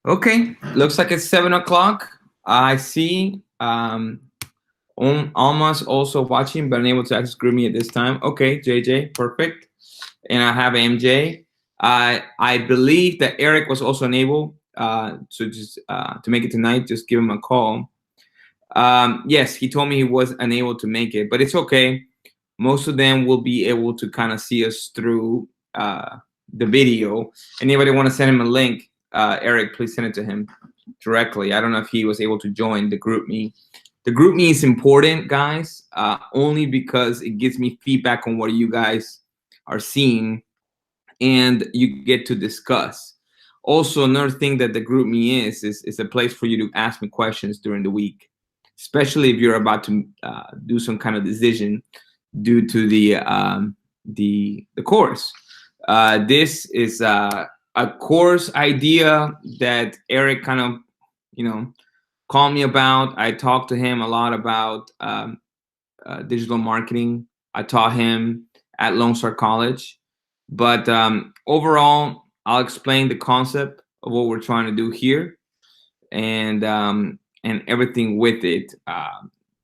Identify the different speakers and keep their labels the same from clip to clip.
Speaker 1: Okay, looks like it's 7 o'clock. I see Alma's also watching, but unable to access group me at this time. Okay, JJ, perfect. And I have MJ. I believe that Eric was also unable to make it tonight. Just give him a call. Yes, he told me he was unable to make it, but it's okay. Most of them will be able to kind of see us through the video. Anybody want to send him a link? Eric, please send it to him directly. I don't know if he was able to join the group me. The group me is important, guys, only because it gives me feedback on what you guys are seeing, and you get to discuss. Also, another thing that the group me is a place for you to ask me questions during the week, especially if you're about to do some kind of decision due to the course. This is a course idea that Eric kind of, called me about. I talked to him a lot about digital marketing. I taught him at Lone Star College. But overall, I'll explain the concept of what we're trying to do here, and everything with it.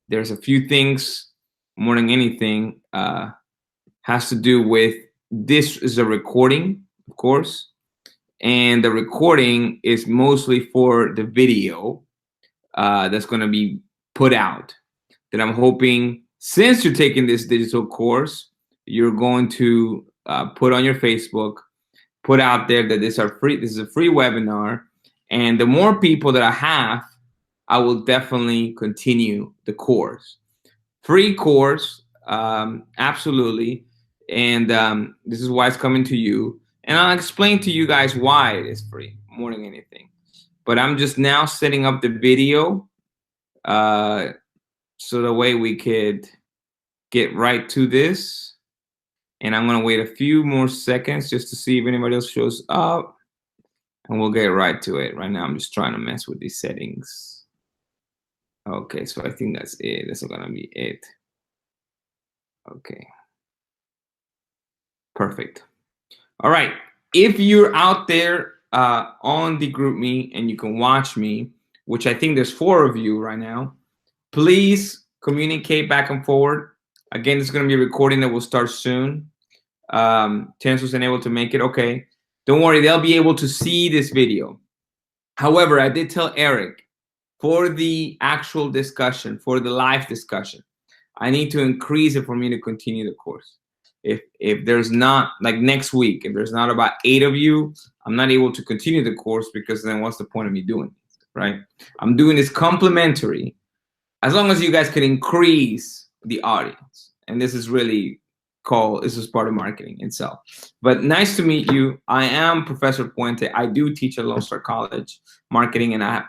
Speaker 1: There's a few things more than anything has to do with this is a recording, of course, and the recording is mostly for the video that's going to be put out. That I'm hoping, since you're taking this digital course, you're going to put on your Facebook, put out there that this is a free webinar, and the more people that I have, I will definitely continue the course. Free course, absolutely, and this is why it's coming to you, and I'll explain to you guys why it is free more than anything. But I'm just now setting up the video so the way we could get right to this. And I'm going to wait a few more seconds just to see if anybody else shows up. And we'll get right to it. Right now, I'm just trying to mess with these settings. Okay, so I think that's it. That's going to be it. Okay. Perfect. All right. If you're out there on the group me and you can watch me, which I think there's 4 of you right now, please communicate back and forward. Again, it's going to be a recording that will start soon. Terence was unable to make it. Okay, don't worry, they'll be able to see this video. However, I did tell Eric, for the actual discussion, for the live discussion, I need to increase it for me to continue the course. If there's not, like next week, if there's not about 8 of you, I'm not able to continue the course, because then what's the point of me doing this, right? I'm doing this complimentary, as long as you guys can increase the audience. And this is really this is part of marketing itself. But nice to meet you. I am Professor Puente. I do teach at Lone Star College marketing, and I've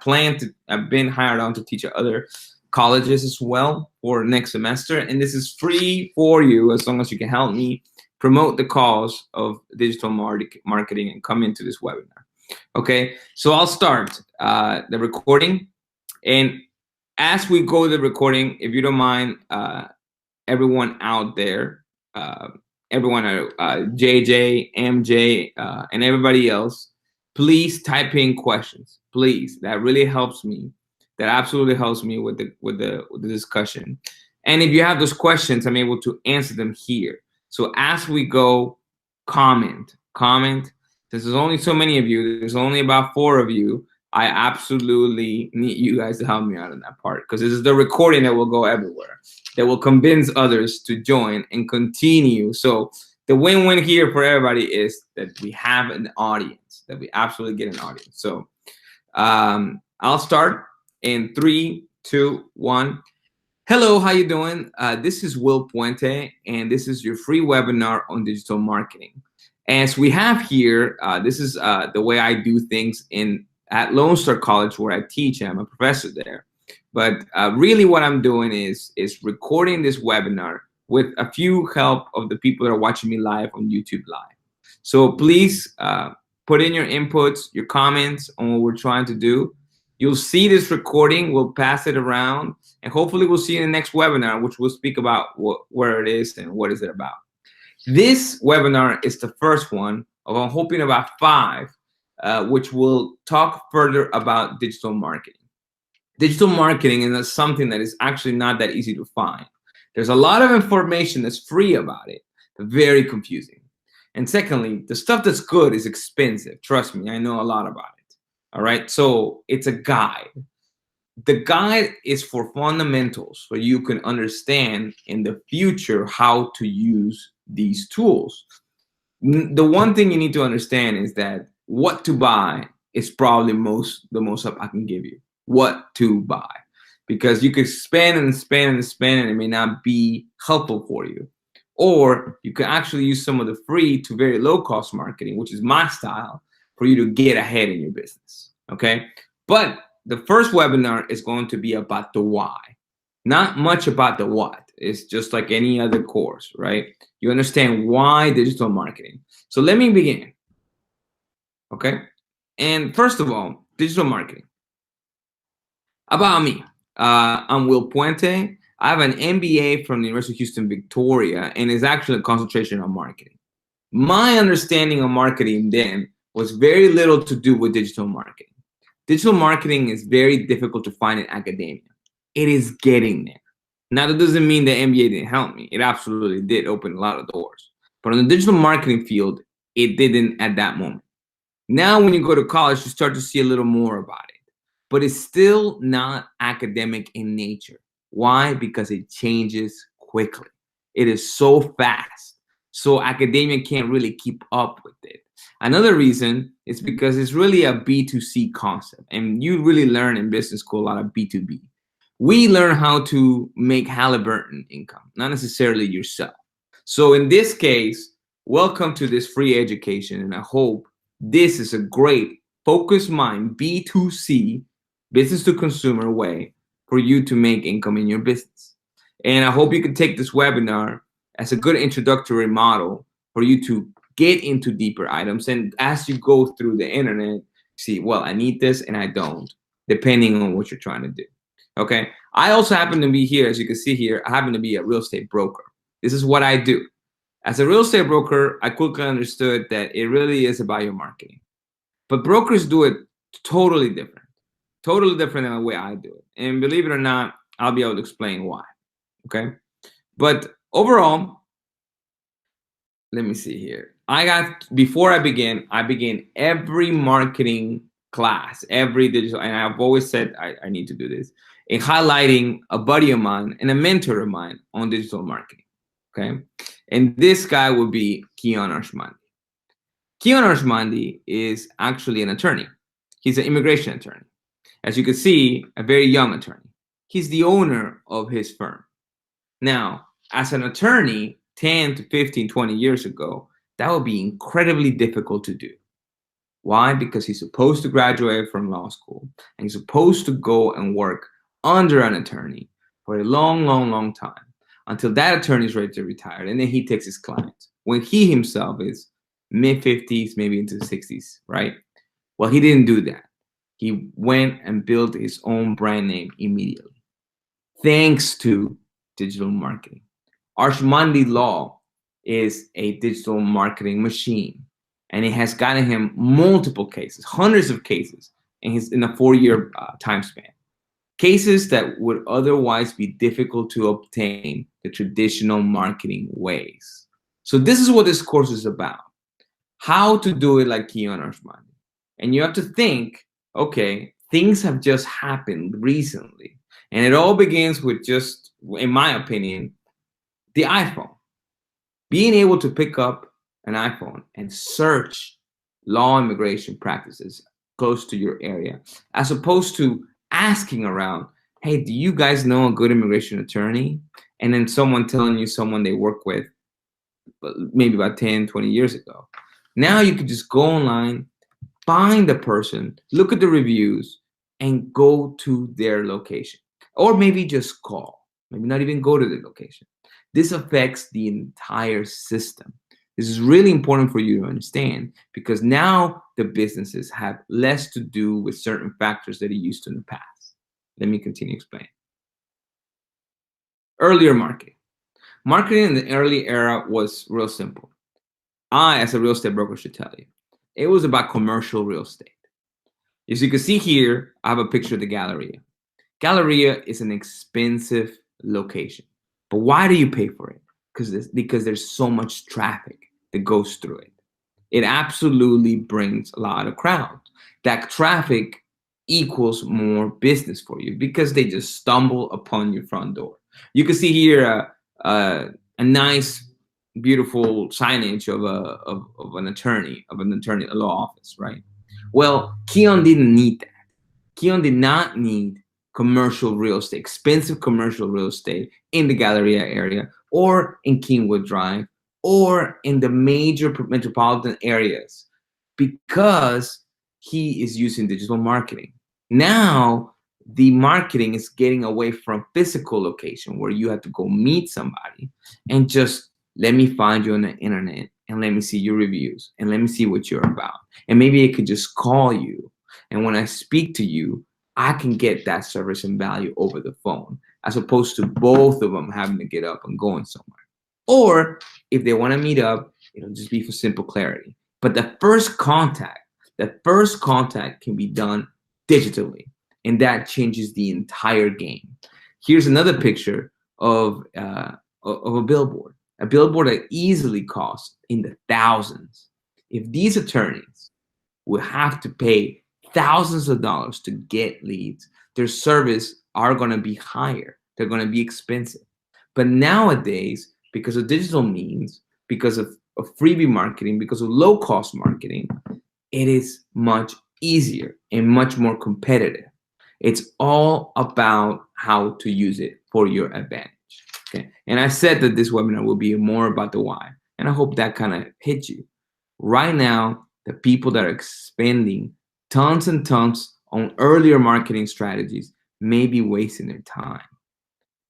Speaker 1: been hired on to teach at other colleges as well for next semester. And this is free for you, as long as you can help me promote the cause of digital marketing and come into this webinar. Okay, so I'll start the recording. And as we go to the recording, if you don't mind, everyone out there, everyone, JJ, MJ, and everybody else, please type in questions. Please, that really helps me. That absolutely helps me with the discussion. And if you have those questions, I'm able to answer them here. So as we go, comment. Since there's only so many of you, there's only about 4 of you, I absolutely need you guys to help me out on that part, because this is the recording that will go everywhere, that will convince others to join and continue. So the win-win here for everybody is that we have an audience, that we absolutely get an audience. So I'll start in 3, 2, 1. Hello, how you doing? This is Will Puente, and this is your free webinar on digital marketing. As we have here, this is the way I do things at Lone Star College, where I teach. I'm a professor there. But really what I'm doing is recording this webinar with a few help of the people that are watching me live on YouTube Live. So please put in your inputs, your comments on what we're trying to do. You'll see this recording. We'll pass it around, and hopefully we'll see you in the next webinar, which we'll speak about where it is and what is it about. This webinar is the first one of, I'm hoping, about 5 which will talk further about digital marketing. Digital marketing is something that is actually not that easy to find. There's a lot of information that's free about it, very confusing. And secondly, the stuff that's good is expensive. Trust me, I know a lot about it. All right, so it's a guide. The guide is for fundamentals, so you can understand in the future how to use these tools. The one thing you need to understand is that what to buy is probably the most help I can give you. What to buy, because you could spend and spend and spend and it may not be helpful for you. Or you can actually use some of the free to very low cost marketing, which is my style, for you to get ahead in your business. Okay. But the first webinar is going to be about the why, not much about the what. It's just like any other course, right? You understand why digital marketing. So let me begin. Okay. And first of all, digital marketing. About me, I'm Will Puente. I have an MBA from the University of Houston, Victoria, and it's actually a concentration on marketing. My understanding of marketing then was very little to do with digital marketing. Digital marketing is very difficult to find in academia. It is getting there. Now, that doesn't mean the MBA didn't help me. It absolutely did open a lot of doors. But in the digital marketing field, it didn't at that moment. Now, when you go to college, you start to see a little more about it. But it's still not academic in nature. Why? Because it changes quickly. It is so fast. So academia can't really keep up with it. Another reason is because it's really a B2C concept. And you really learn in business school a lot of B2B. We learn how to make Halliburton income, not necessarily yourself. So in this case, welcome to this free education. And I hope this is a great focused mind B2C, business to consumer way for you to make income in your business. And I hope you can take this webinar as a good introductory model for you to get into deeper items. And as you go through the internet, see, well, I need this and I don't, depending on what you're trying to do. Okay. I also happen to be here, as you can see here, I happen to be a real estate broker. This is what I do. As a real estate broker, I quickly understood that it really is about your marketing. But brokers do it totally different than the way I do it. And believe it or not, I'll be able to explain why. Okay. But overall, let me see here. Before I began every marketing class, every digital, and I've always said I need to do this, in highlighting a buddy of mine and a mentor of mine on digital marketing. Okay. And this guy would be Kian Arshmandi. Kian Arshmandi is actually an attorney. He's an immigration attorney. As you can see, a very young attorney. He's the owner of his firm. Now, as an attorney, 10 to 15, 20 years ago, that would be incredibly difficult to do. Why? Because he's supposed to graduate from law school and he's supposed to go and work under an attorney for a long, long, long time until that attorney is ready to retire. And then he takes his clients when he himself is mid-50s, maybe into the 60s, right? Well, he didn't do that. He went and built his own brand name immediately, thanks to digital marketing. Arshmandi Law is a digital marketing machine, and it has gotten him multiple cases, hundreds of cases in a 4-year time span. Cases that would otherwise be difficult to obtain the traditional marketing ways. So this is what this course is about. How to do it like Kian Arshmandi. And you have to think, okay, things have just happened recently. And it all begins with just, in my opinion, the iPhone. Being able to pick up an iPhone and search law immigration practices close to your area, as opposed to asking around, hey, do you guys know a good immigration attorney? And then someone telling you someone they work with maybe about 10, 20 years ago. Now you can just go online, find the person, look at the reviews, and go to their location. Or maybe just call, maybe not even go to the location. This affects the entire system. This is really important for you to understand because now the businesses have less to do with certain factors that it used to in the past. Let me continue explaining. Earlier marketing. Marketing in the early era was real simple. I, as a real estate broker, should tell you. It was about commercial real estate. As you can see here, I have a picture of the Galleria. Galleria is an expensive location. But why do you pay for it? Because there's so much traffic that goes through it. It absolutely brings a lot of crowds. That traffic equals more business for you because they just stumble upon your front door. You can see here a nice, beautiful signage of an attorney, a law office, right? Well, Keon didn't need that. Keon did not need commercial real estate, expensive commercial real estate in the Galleria area or in Kingwood Drive or in the major metropolitan areas because he is using digital marketing. Now, the marketing is getting away from physical location where you have to go meet somebody and just let me find you on the internet and let me see your reviews and let me see what you're about. And maybe I could just call you. And when I speak to you, I can get that service and value over the phone, as opposed to both of them having to get up and going somewhere. Or if they want to meet up, it'll just be for simple clarity. But the first contact can be done digitally, and that changes the entire game. Here's another picture of a billboard that easily costs in the thousands. If these attorneys will have to pay thousands of dollars to get leads, their service are going to be higher. They're going to be expensive. But nowadays, because of digital means, because of freebie marketing, because of low-cost marketing, it is much easier and much more competitive. It's all about how to use it for your advantage. Okay. And I said that this webinar will be more about the why, and I hope that kind of hit you. Right now, the people that are spending tons and tons on earlier marketing strategies may be wasting their time.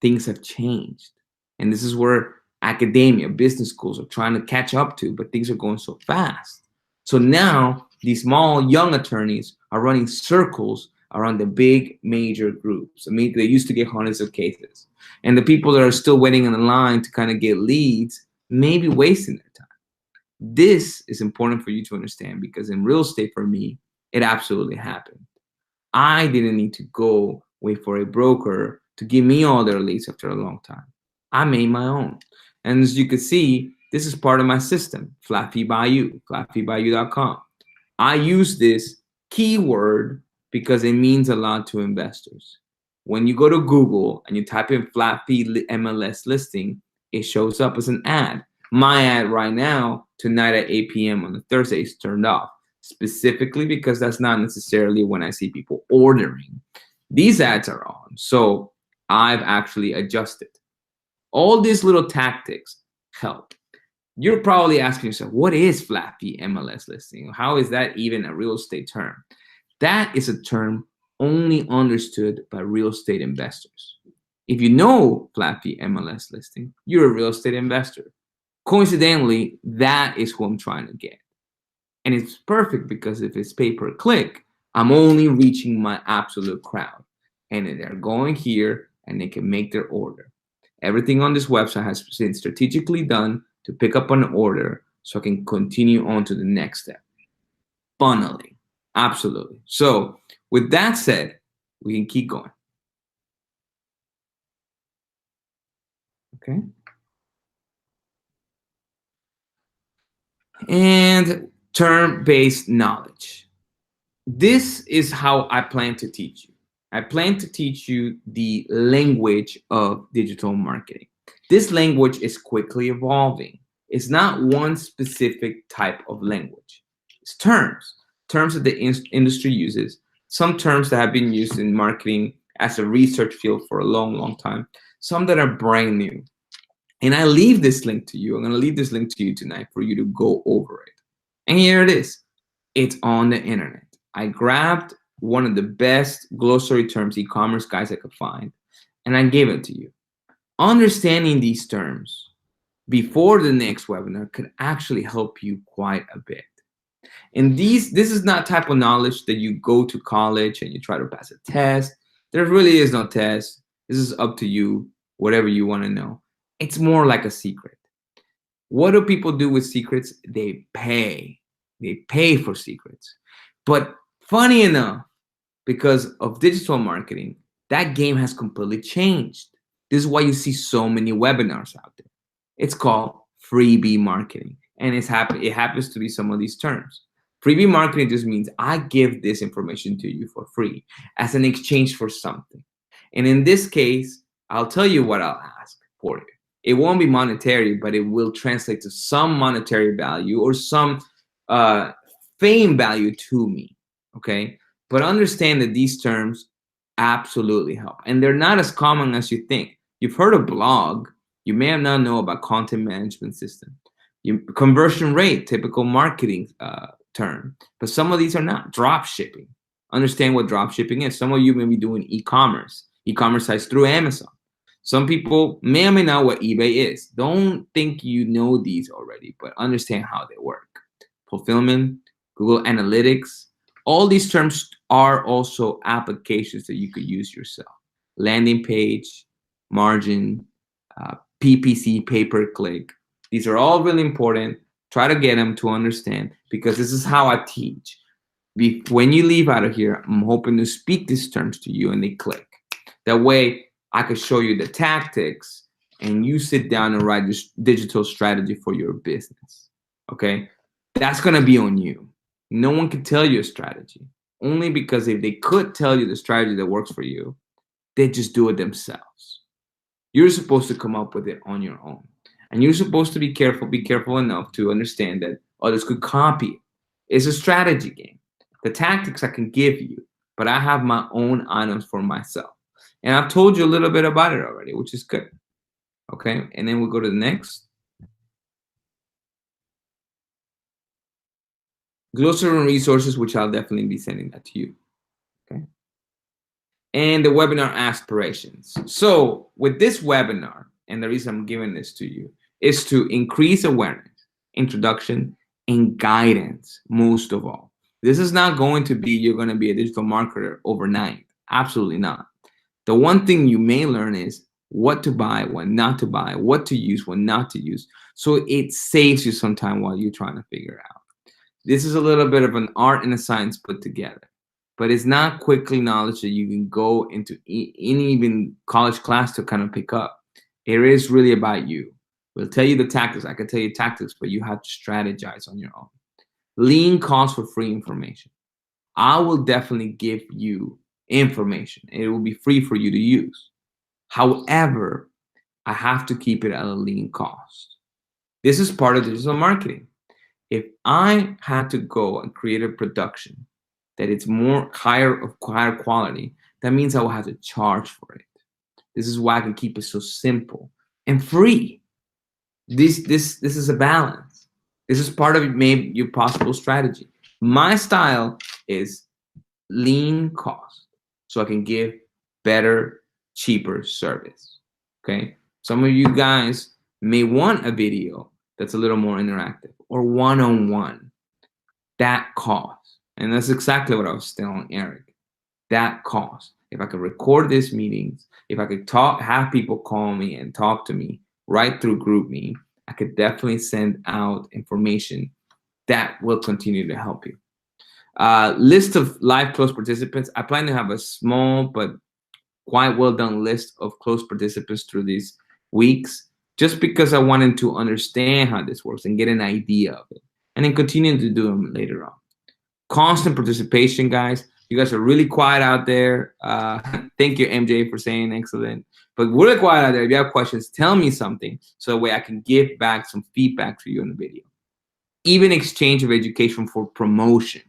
Speaker 1: Things have changed. And this is where academia, business schools are trying to catch up to, but things are going so fast. So now these small young attorneys are running circles around the big major groups. I mean, they used to get hundreds of cases. And the people that are still waiting in the line to kind of get leads may be wasting their time. This is important for you to understand because in real estate, for me, it absolutely happened. I didn't need to go wait for a broker to give me all their leads after a long time. I made my own. And as you can see, this is part of my system, Flat Fee by You, flatfeebyou.com. I use this keyword because it means a lot to investors. When you go to Google and you type in flat fee MLS listing, it shows up as an ad. My ad right now, tonight at 8 p.m. on the Thursday, is turned off, specifically because that's not necessarily when I see people ordering. These ads are on, so I've actually adjusted. All these little tactics help. You're probably asking yourself, what is flat fee MLS listing? How is that even a real estate term? That is a term only understood by real estate investors. If you know flat fee MLS listing, you're a real estate investor. Coincidentally, that is who I'm trying to get. And it's perfect because if it's pay per click, I'm only reaching my absolute crowd. And they're going here and they can make their order. Everything on this website has been strategically done to pick up an order so I can continue on to the next step. Funneling. Absolutely. So with that said, we can keep going. Okay. And term-based knowledge. This is how I plan to teach you. I plan to teach you the language of digital marketing. This language is quickly evolving. It's not one specific type of language. It's terms that the industry uses, some terms that have been used in marketing as a research field for a long, long time, some that are brand new. And I leave this link to you. I'm going to leave this link to you tonight for you to go over it. And here it is. It's on the internet. I grabbed one of the best glossary terms e-commerce guys I could find, and I gave it to you. Understanding these terms before the next webinar could actually help you quite a bit. And this is not type of knowledge that you go to college and you try to pass a test. There really is no test. This is up to you, whatever you want to know. It's more like a secret. What do people do with secrets? They pay. They pay for secrets. But funny enough, because of digital marketing, that game has completely changed. This is why you see so many webinars out there. It's called freebie marketing, and it happens to be some of these terms. Freebie marketing just means I give this information to you for free as an exchange for something. And in this case, I'll tell you what I'll ask for it. It won't be monetary, but it will translate to some monetary value or some fame value to me. Okay. But understand that these terms absolutely help. And they're not as common as you think. You've heard of blog. You may have not know about content management system. Conversion rate, typical marketing term. But some of these are not. Drop shipping. Understand what drop shipping is. Some of you may be doing e-commerce sites through Amazon. Some people may or may not know what eBay is. Don't think you know these already, but understand how they work. Fulfillment, Google Analytics, all these terms are also applications that you could use yourself. Landing page, margin, PPC, pay-per-click. These are all really important. Try to get them to understand, because this is how I teach. When you leave out of here, I'm hoping to speak these terms to you and they click. That way, I could show you the tactics and you sit down and write your digital strategy for your business. Okay? That's going to be on you. No one can tell you a strategy. Only because if they could tell you the strategy that works for you, they just do it themselves. You're supposed to come up with it on your own. And you're supposed to be careful enough to understand that others could copy it. It's a strategy game. The tactics I can give you, but I have my own items for myself. And I've told you a little bit about it already, which is good. Okay, and then we'll go to the next. Glossary and resources, which I'll definitely be sending that to you. Okay. And the webinar aspirations. So with this webinar, and the reason I'm giving this to you, is to increase awareness, introduction, and guidance, most of all. This is not going to be you're going to be a digital marketer overnight. Absolutely not. The one thing you may learn is what to buy, what not to buy, what to use, what not to use. So it saves you some time while you're trying to figure it out. This is a little bit of an art and a science put together, but it's not quickly knowledge that you can go into any even college class to kind of pick up. It is really about you. We'll tell you the tactics. I can tell you tactics, but you have to strategize on your own. Lean costs for free information. I will definitely give you information. It will be free for you to use. However, I have to keep it at a lean cost. This is part of digital marketing. If I had to go and create a production that it's higher quality, that means I will have to charge for it. This is why I can keep it so simple and free. This is a balance. This is part of maybe your possible strategy. My style is lean cost, so I can give better, cheaper service. Okay. Some of you guys may want a video that's a little more interactive or one-on-one. That costs. And that's exactly what I was telling Eric. That costs. If I could record these meetings, if I could have people call me and talk to me right through GroupMe, I could definitely send out information that will continue to help you. List of live close participants. I plan to have a small but quite well done list of close participants through these weeks, just because I wanted to understand how this works and get an idea of it, and then continue to do them later on. Constant participation, guys. You guys are really quiet out there. Thank you, MJ, for saying excellent. But really quiet out there. If you have questions, tell me something so that way I can give back some feedback to you in the video. Even exchange of education for promotion.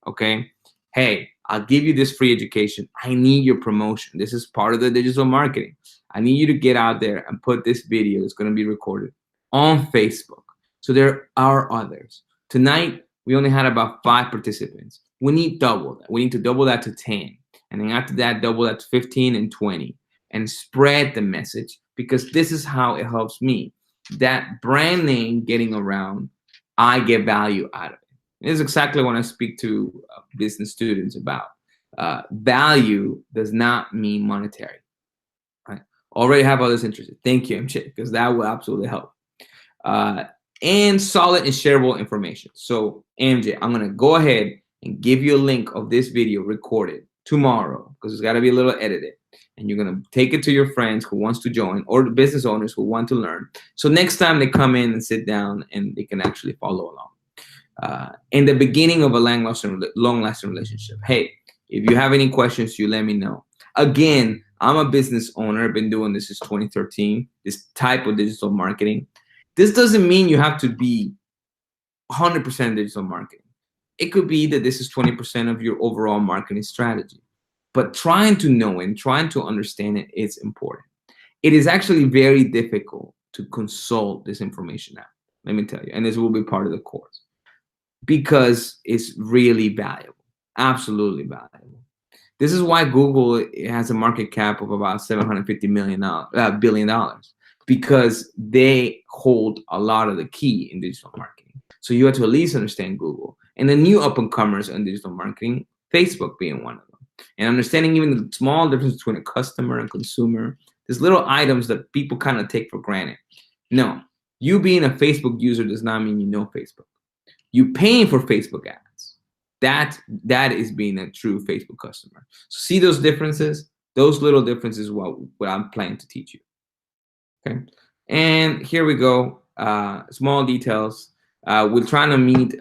Speaker 1: Okay. Hey, I'll give you this free education. I need your promotion. This is part of the digital marketing. I need you to get out there and put this video that's going to be recorded on Facebook. So there are others. Tonight, we only had about 5 participants. We need double that. We need to double that to 10. And then after that, double that to 15 and 20. And spread the message, because this is how it helps me. That brand name getting around, I get value out of it. This is exactly what I speak to business students about. Value does not mean monetary. Right? Already have others interested. Thank you, MJ, because that will absolutely help. and solid and shareable information. So MJ, I'm gonna go ahead and give you a link of this video recorded tomorrow because it's got to be a little edited, and you're gonna take it to your friends who wants to join or the business owners who want to learn. So next time they come in and sit down and they can actually follow along. In the beginning of a long-lasting relationship. Hey, if you have any questions, you let me know. Again, I'm a business owner. I've been doing this since 2013, this type of digital marketing. This doesn't mean you have to be 100% digital marketing. It could be that this is 20% of your overall marketing strategy. But trying to know and trying to understand it is important. It is actually very difficult to consult this information out. Let me tell you, and this will be part of the course because it's really valuable, absolutely valuable. This is why Google has a market cap of about $750 billion because they hold a lot of the key in digital marketing. So you have to at least understand Google and the new up and comers in digital marketing, Facebook being one of them, and understanding even the small difference between a customer and consumer. There's little items that people kind of take for granted. No, you being a Facebook user does not mean you know Facebook. You paying for Facebook ads. That is being a true Facebook customer. So see those differences? Those little differences what I'm planning to teach you. Okay. And here we go. Small details. We're trying to meet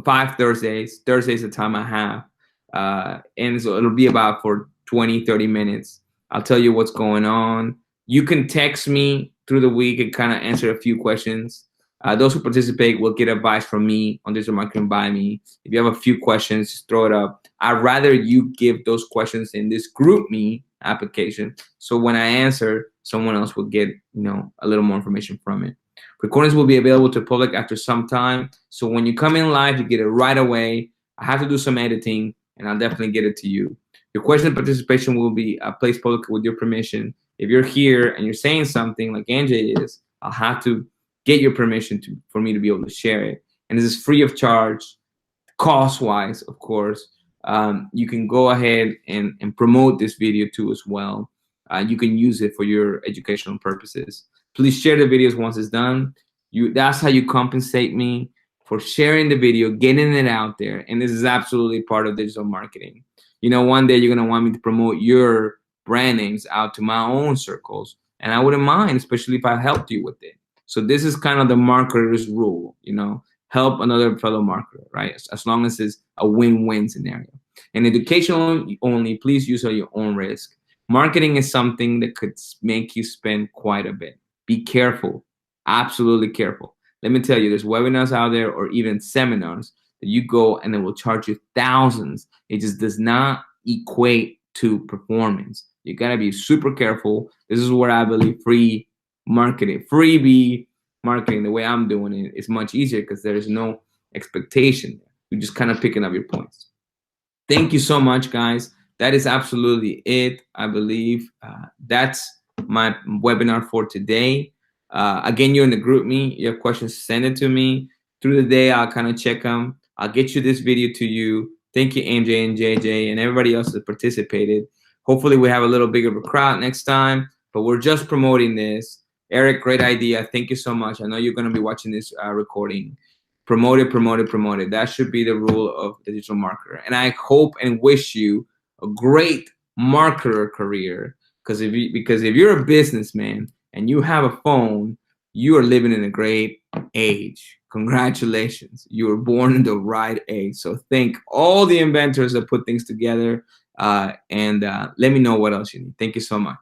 Speaker 1: 5 Thursdays. Thursday's the time I have. And so it'll be about for 20, 30 minutes. I'll tell you what's going on. You can text me through the week and kind of answer a few questions. Those who participate will get advice from me on digital marketing by me. If you have a few questions, just throw it up. I'd rather you give those questions in this group me application. So when I answer, someone else will get, a little more information from it. Recordings will be available to public after some time. So when you come in live, you get it right away. I have to do some editing and I'll definitely get it to you. Your question and participation will be placed public with your permission. If you're here and you're saying something like NJ is, I'll have to get your permission for me to be able to share it. And this is free of charge, cost-wise, of course. You can go ahead and promote this video too as well. You can use it for your educational purposes. Please share the videos once it's done. That's how you compensate me for sharing the video, getting it out there. And this is absolutely part of digital marketing. One day you're going to want me to promote your brand names out to my own circles. And I wouldn't mind, especially if I helped you with it. So this is kind of the marketer's rule, help another fellow marketer, right? As long as it's a win-win scenario. And educational only, please use at your own risk. Marketing is something that could make you spend quite a bit. Be careful, absolutely careful. Let me tell you, there's webinars out there or even seminars that you go and they will charge you thousands. It just does not equate to performance. You gotta be super careful. This is where I believe free marketing, freebie marketing, the way I'm doing it, is much easier because there's no expectation. You're just kind of picking up your points. Thank you so much, guys. That is absolutely it, I believe. That's my webinar for today. Again, you're in the group me. You have questions, send it to me. Through the day, I'll kind of check them. I'll get you this video to you. Thank you, MJ and JJ and everybody else that participated. Hopefully, we have a little bigger of a crowd next time, but we're just promoting this. Eric, great idea. Thank you so much. I know you're going to be watching this recording. Promote it, promote it, promote it. That should be the rule of the digital marketer. And I hope and wish you a great marketer career because if you're a businessman and you have a phone, you are living in a great age. Congratulations. You were born in the right age. So thank all the inventors that put things together and let me know what else you need. Thank you so much.